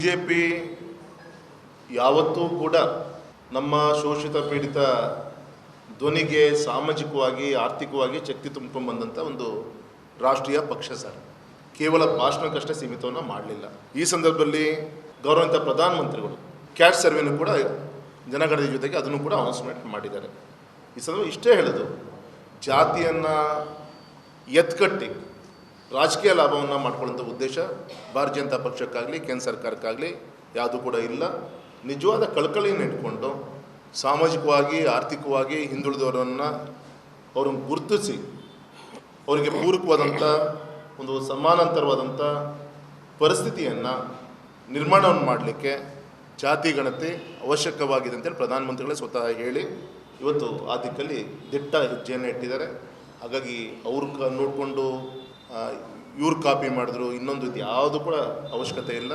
BJP ಯಾವತ್ತೂ ಕೂಡ ನಮ್ಮ ಶೋಷಿತ ಪೀಡಿತ ಧ್ವನಿಗೆ ಸಾಮಾಜಿಕವಾಗಿ ಆರ್ಥಿಕವಾಗಿ ಶಕ್ತಿ ತುಂಬಿಕೊಂಡ್ಬಂದಂಥ ಒಂದು ರಾಷ್ಟ್ರೀಯ ಪಕ್ಷ ಸರ್. ಕೇವಲ ಭಾಷಣಕ್ಕಷ್ಟೇ ಸೀಮಿತವನ್ನು ಮಾಡಲಿಲ್ಲ. ಈ ಸಂದರ್ಭದಲ್ಲಿ ಗೌರವಾನ್ವಿತ ಪ್ರಧಾನಮಂತ್ರಿಗಳು ಕ್ಯಾಟ್ ಸರ್ವೆನೂ ಕೂಡ ಜನಗಣತಿ ಜೊತೆಗೆ ಅದನ್ನು ಕೂಡ ಅನೌನ್ಸ್ಮೆಂಟ್ ಮಾಡಿದ್ದಾರೆ. ಈ ಸಂದರ್ಭ ಇಷ್ಟೇ ಹೇಳೋದು, ಜಾತಿಯನ್ನು ಎತ್ಕಟ್ಟಿ ರಾಜಕೀಯ ಲಾಭವನ್ನು ಮಾಡ್ಕೊಳ್ಳೋಂಥ ಉದ್ದೇಶ ಭಾರತೀಯ ಜನತಾ ಪಕ್ಷಕ್ಕಾಗಲಿ ಕೇಂದ್ರ ಸರ್ಕಾರಕ್ಕಾಗಲಿ ಯಾವುದೂ ಕೂಡ ಇಲ್ಲ. ನಿಜವಾದ ಕಳಕಳಿಯನ್ನು ಇಟ್ಕೊಂಡು ಸಾಮಾಜಿಕವಾಗಿ ಆರ್ಥಿಕವಾಗಿ ಹಿಂದುಳಿದವರನ್ನು ಅವ್ರನ್ನ ಗುರುತಿಸಿ ಅವರಿಗೆ ಪೂರಕವಾದಂಥ ಒಂದು ಸಮಾನಾಂತರವಾದಂಥ ಪರಿಸ್ಥಿತಿಯನ್ನು ನಿರ್ಮಾಣವನ್ನು ಮಾಡಲಿಕ್ಕೆ ಜಾತಿ ಗಣತಿ ಅವಶ್ಯಕವಾಗಿದೆ ಅಂತೇಳಿ ಪ್ರಧಾನಮಂತ್ರಿಗಳೇ ಸ್ವತಃ ಹೇಳಿ ಇವತ್ತು ಆ ದಿಕ್ಕಲ್ಲಿ ದಿಟ್ಟ ಹೆಜ್ಜೆಯನ್ನು ಇಟ್ಟಿದ್ದಾರೆ. ಹಾಗಾಗಿ ನೋಡಿಕೊಂಡು ಇವ್ರು ಕಾಪಿ ಮಾಡಿದ್ರು ಇನ್ನೊಂದು ಇದು ಯಾವುದು ಕೂಡ ಅವಶ್ಯಕತೆ ಇಲ್ಲ.